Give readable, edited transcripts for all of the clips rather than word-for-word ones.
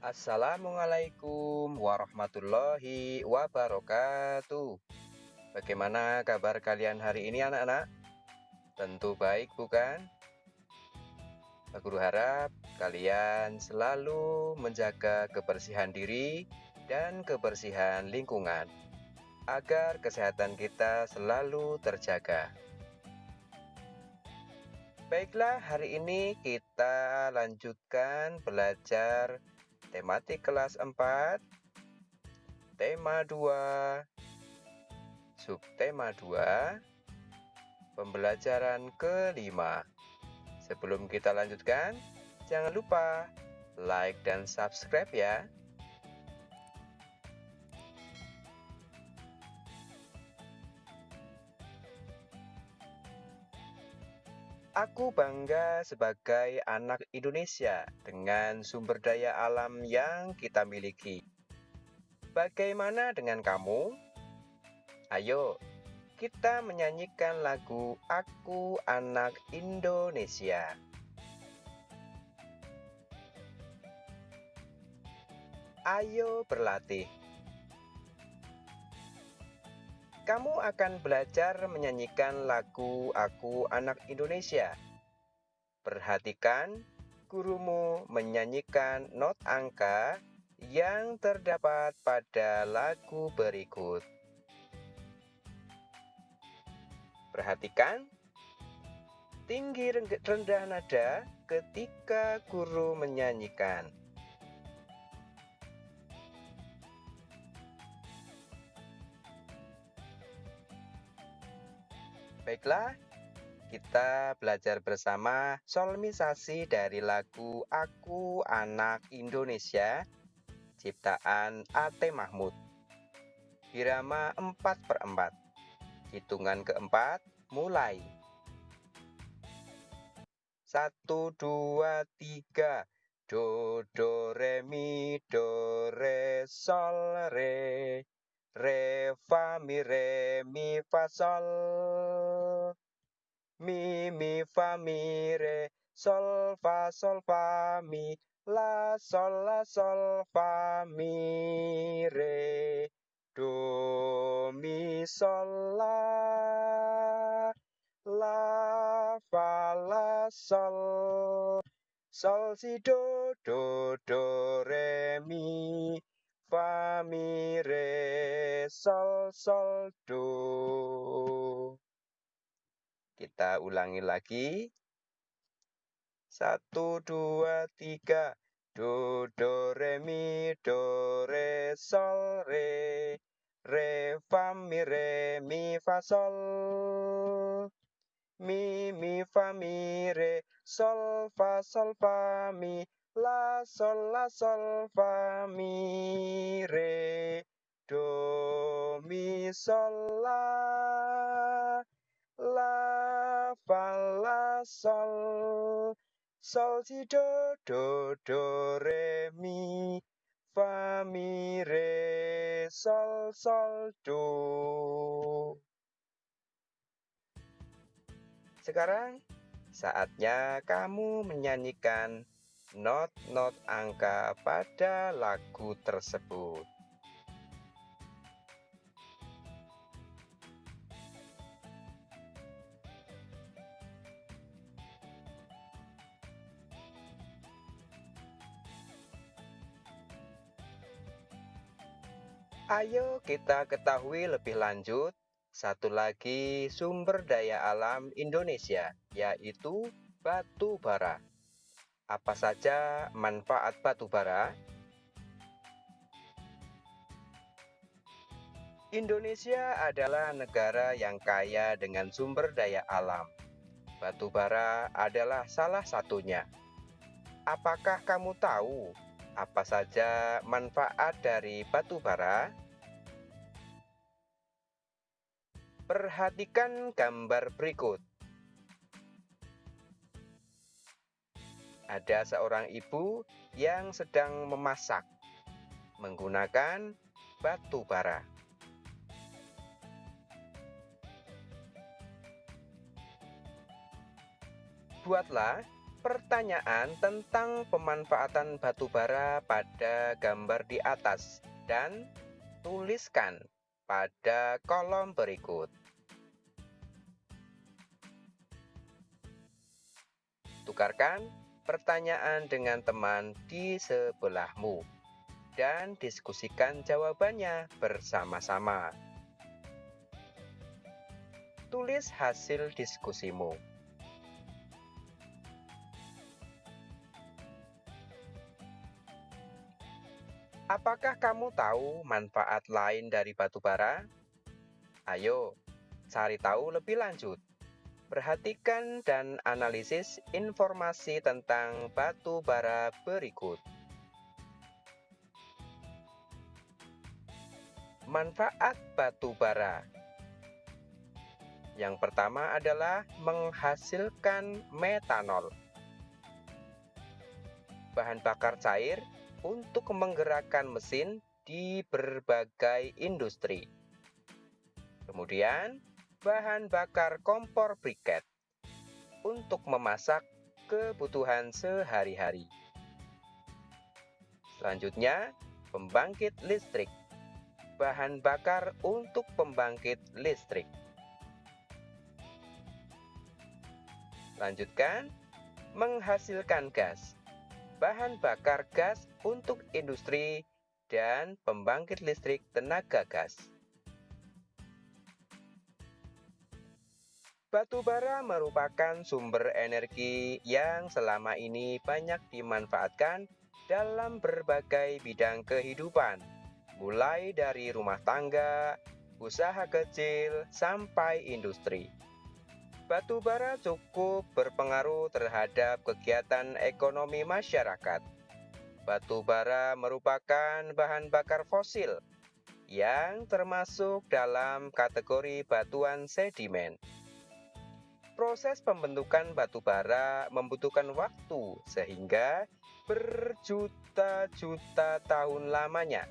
Assalamualaikum warahmatullahi wabarakatuh. Bagaimana kabar kalian hari ini anak-anak? Tentu baik bukan? Pak Guru harap kalian selalu menjaga kebersihan diri dan kebersihan lingkungan agar kesehatan kita selalu terjaga. Baiklah, hari ini kita lanjutkan belajar tematik kelas 4, tema 2, subtema 2, pembelajaran kelima. Sebelum kita lanjutkan, jangan lupa like dan subscribe ya. Aku bangga sebagai anak Indonesia dengan sumber daya alam yang kita miliki. Bagaimana dengan kamu? Ayo, kita menyanyikan lagu Aku Anak Indonesia. Ayo berlatih. Kamu akan belajar menyanyikan lagu Aku Anak Indonesia. Perhatikan gurumu menyanyikan not angka yang terdapat pada lagu berikut. Perhatikan tinggi rendah nada ketika guru menyanyikan. Baiklah, kita belajar bersama solmisasi dari lagu Aku Anak Indonesia, ciptaan A.T. Mahmud. Irama 4/4. Hitungan keempat, mulai. 1, 2, 3. Do, do, re, mi, do, re, sol, re. Re, fa, mi, fa, sol. Mi, fa, mi, re. Sol, fa, mi. La, sol, fa, mi, re. Do, mi, sol, la. La, fa, la, sol. Sol, si, do, do, re, mi. Fa, mi, re, sol, do. Kita ulangi lagi. 1, 2, 3. Do, re, mi, do, re, sol, re. Re, fa, mi, fa, sol. Mi, fa, mi, re. Sol, fa, mi. La, sol, fa, mi, re. Do, mi, sol, la. La, fa, la, sol. Sol, si, do, re, mi. Fa, mi, re, sol, do. Sekarang saatnya kamu menyanyikan not-not angka pada lagu tersebut. Ayo kita ketahui lebih lanjut satu lagi sumber daya alam Indonesia, yaitu batu bara. Apa saja manfaat batu bara? Indonesia adalah negara yang kaya dengan sumber daya alam. Batu bara adalah salah satunya. Apakah kamu tahu apa saja manfaat dari batu bara? Perhatikan gambar berikut. Ada seorang ibu yang sedang memasak menggunakan batu bara. Buatlah pertanyaan tentang pemanfaatan batu bara pada gambar di atas dan tuliskan pada kolom berikut. Tukarkan pertanyaan dengan teman di sebelahmu dan diskusikan jawabannya bersama-sama. Tulis hasil diskusimu. Apakah kamu tahu manfaat lain dari batu bara? Ayo, cari tahu lebih lanjut. Perhatikan dan analisis informasi tentang batu bara berikut. Manfaat batu bara. Yang pertama adalah menghasilkan metanol, bahan bakar cair untuk menggerakkan mesin di berbagai industri. Kemudian, bahan bakar kompor briket untuk memasak kebutuhan sehari-hari. Selanjutnya, pembangkit listrik, bahan bakar untuk pembangkit listrik. Lanjutkan, menghasilkan gas, bahan bakar gas untuk industri dan pembangkit listrik tenaga gas. Batu bara merupakan sumber energi yang selama ini banyak dimanfaatkan dalam berbagai bidang kehidupan, mulai dari rumah tangga, usaha kecil, sampai industri. Batu bara cukup berpengaruh terhadap kegiatan ekonomi masyarakat. Batu bara merupakan bahan bakar fosil yang termasuk dalam kategori batuan sedimen. Proses pembentukan batu bara membutuhkan waktu sehingga berjuta-juta tahun lamanya.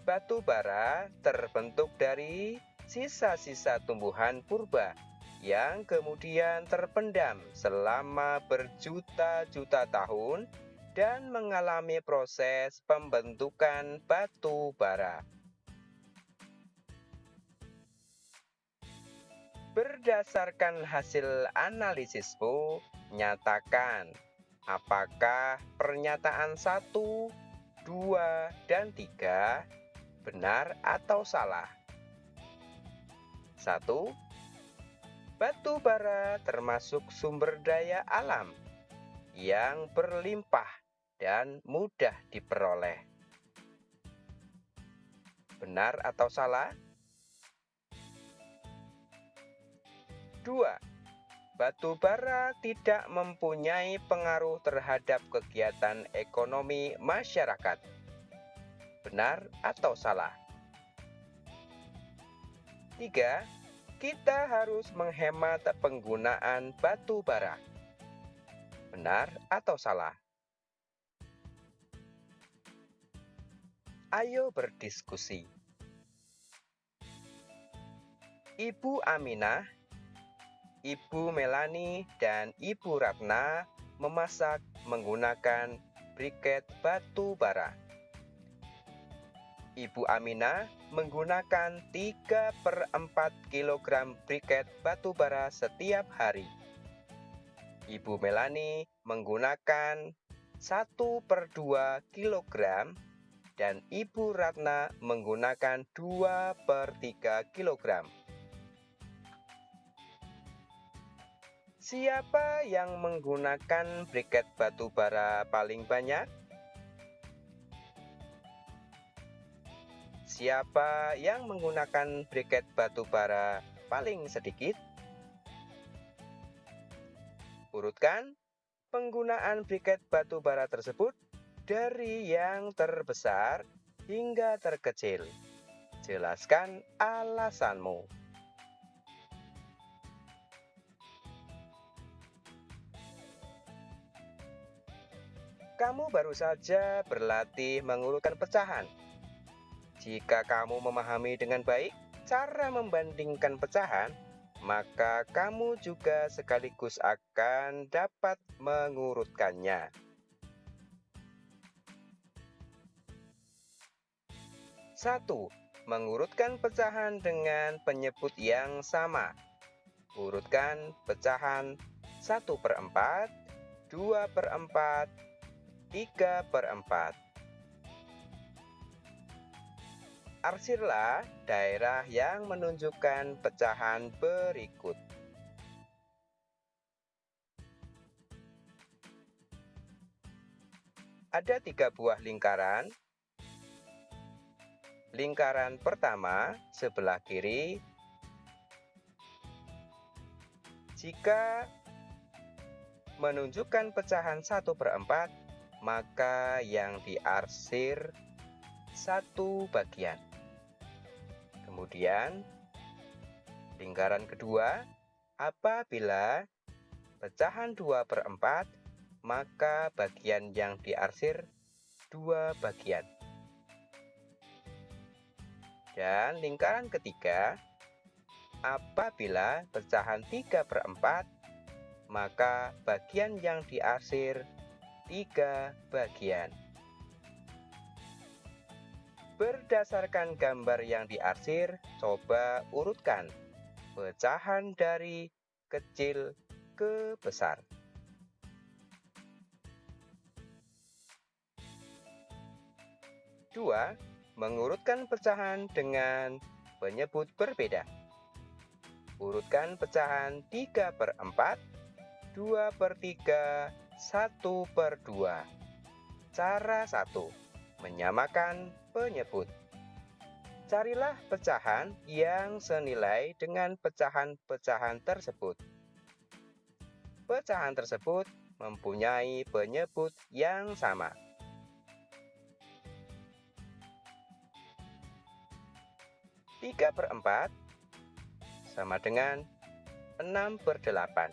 Batu bara terbentuk dari sisa-sisa tumbuhan purba yang kemudian terpendam selama berjuta-juta tahun dan mengalami proses pembentukan batu bara. Berdasarkan hasil analisismu, nyatakan apakah pernyataan 1, 2, dan 3 benar atau salah. 1. Batu bara termasuk sumber daya alam yang berlimpah dan mudah diperoleh. Benar atau salah? 2. Batu bara tidak mempunyai pengaruh terhadap kegiatan ekonomi masyarakat. Benar atau salah? 3. Kita harus menghemat penggunaan batu bara. Benar atau salah? Ayo berdiskusi. Ibu Aminah, Ibu Melani, dan Ibu Ratna memasak menggunakan briket batu bara. Ibu Aminah menggunakan 3/4 kg briket batu bara setiap hari. Ibu Melani menggunakan 1/2 kg dan Ibu Ratna menggunakan 2/3 kg. Siapa yang menggunakan briket batu bara paling banyak? Siapa yang menggunakan briket batu bara paling sedikit? Urutkan penggunaan briket batu bara tersebut dari yang terbesar hingga terkecil. Jelaskan alasanmu. Kamu baru saja berlatih mengurutkan pecahan. Jika kamu memahami dengan baik cara membandingkan pecahan, maka kamu juga sekaligus akan dapat mengurutkannya. 1. Mengurutkan pecahan dengan penyebut yang sama. Urutkan pecahan 1/4, 2/4, 3/4. Arsirlah daerah yang menunjukkan pecahan berikut. Ada 3 buah lingkaran. Lingkaran pertama sebelah kiri. Jika menunjukkan pecahan 1/4, maka yang diarsir 1 bagian. Kemudian, lingkaran kedua, apabila pecahan 2/4, maka bagian yang diarsir 2 bagian. Dan lingkaran ketiga, apabila pecahan 3/4, maka bagian yang diarsir 3 bagian. Berdasarkan gambar yang diarsir, coba urutkan pecahan dari kecil ke besar. Dua, mengurutkan pecahan dengan penyebut berbeda. Urutkan pecahan 3/4, 2/3, 1/2. Cara 1. Menyamakan penyebut. Carilah pecahan yang senilai dengan pecahan-pecahan tersebut. Pecahan tersebut mempunyai penyebut yang sama. 3/4 sama dengan 6/8,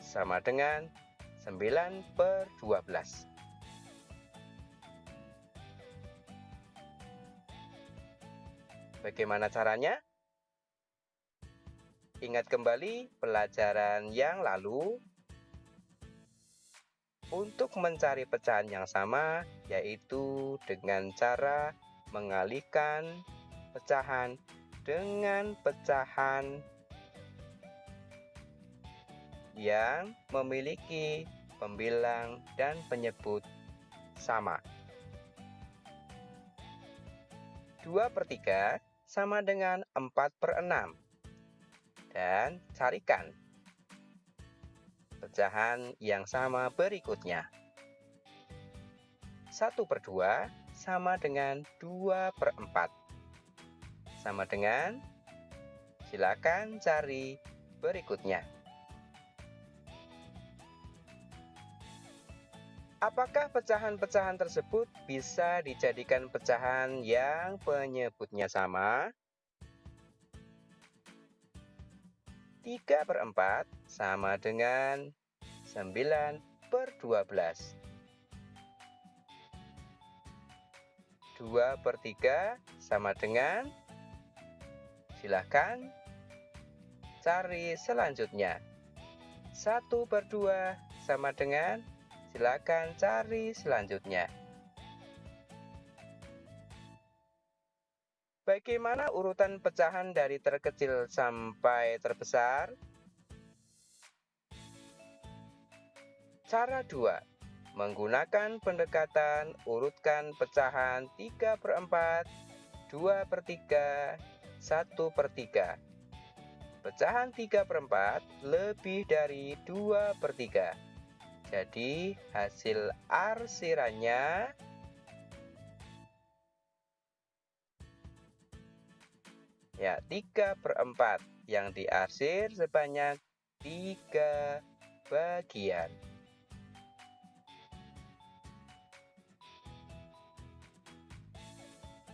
sama dengan 9/12. Bagaimana caranya? Ingat kembali pelajaran yang lalu. Untuk mencari pecahan yang sama, yaitu dengan cara mengalihkan pecahan dengan pecahan yang memiliki pembilang dan penyebut sama. 2/3 sama dengan 4/6. Dan carikan pecahan yang sama berikutnya. 1/2 sama dengan 2/4. Sama dengan, silakan cari berikutnya. Apakah pecahan-pecahan tersebut bisa dijadikan pecahan yang penyebutnya sama? 3/4 sama dengan 9/12. 2/3 sama dengan, silahkan cari selanjutnya. 1/2 sama dengan, silakan cari selanjutnya. Bagaimana urutan pecahan dari terkecil sampai terbesar? Cara 2. Menggunakan pendekatan urutkan pecahan 3/4, 2/3, 1/3. Pecahan 3/4 lebih dari 2/3. Jadi hasil arsirannya ya 3/4 yang diarsir sebanyak 3 bagian.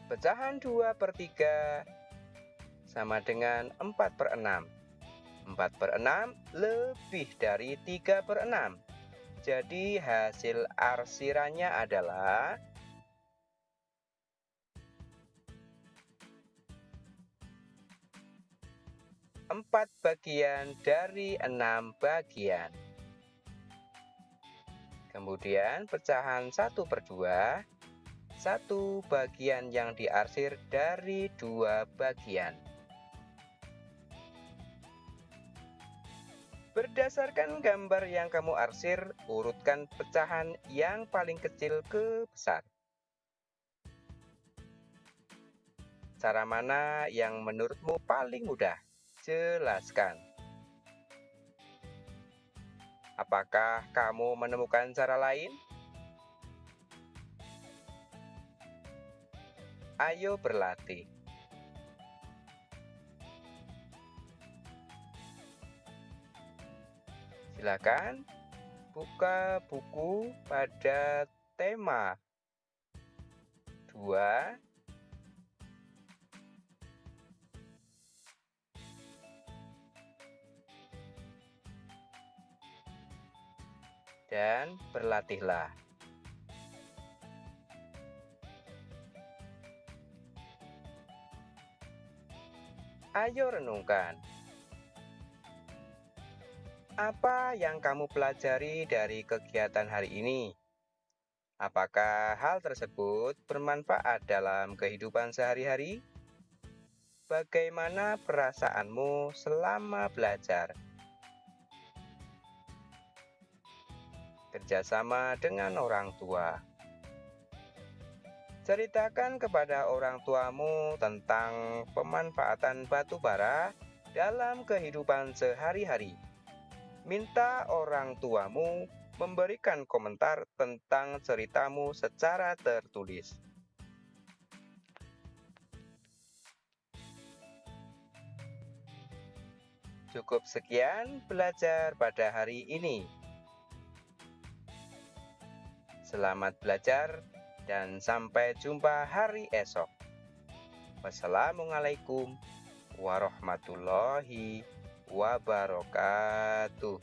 Pecahan 2/3 sama dengan 4/6. 4/6 lebih dari 3/6. Jadi hasil arsirannya adalah 4 bagian dari 6 bagian. Kemudian pecahan 1/2, 1 bagian yang diarsir dari 2 bagian. Berdasarkan gambar yang kamu arsir, urutkan pecahan yang paling kecil ke besar. Cara mana yang menurutmu paling mudah? Jelaskan. Apakah kamu menemukan cara lain? Ayo berlatih. Silakan buka buku pada tema 2, dan berlatihlah. Ayo renungkan. Apa yang kamu pelajari dari kegiatan hari ini? Apakah hal tersebut bermanfaat dalam kehidupan sehari-hari? Bagaimana perasaanmu selama belajar? Kerjasama dengan orang tua. Ceritakan kepada orang tuamu tentang pemanfaatan batu bara dalam kehidupan sehari-hari. Minta orang tuamu memberikan komentar tentang ceritamu secara tertulis. Cukup sekian belajar pada hari ini. Selamat belajar dan sampai jumpa hari esok. Wassalamualaikum warahmatullahi wabarakatuh.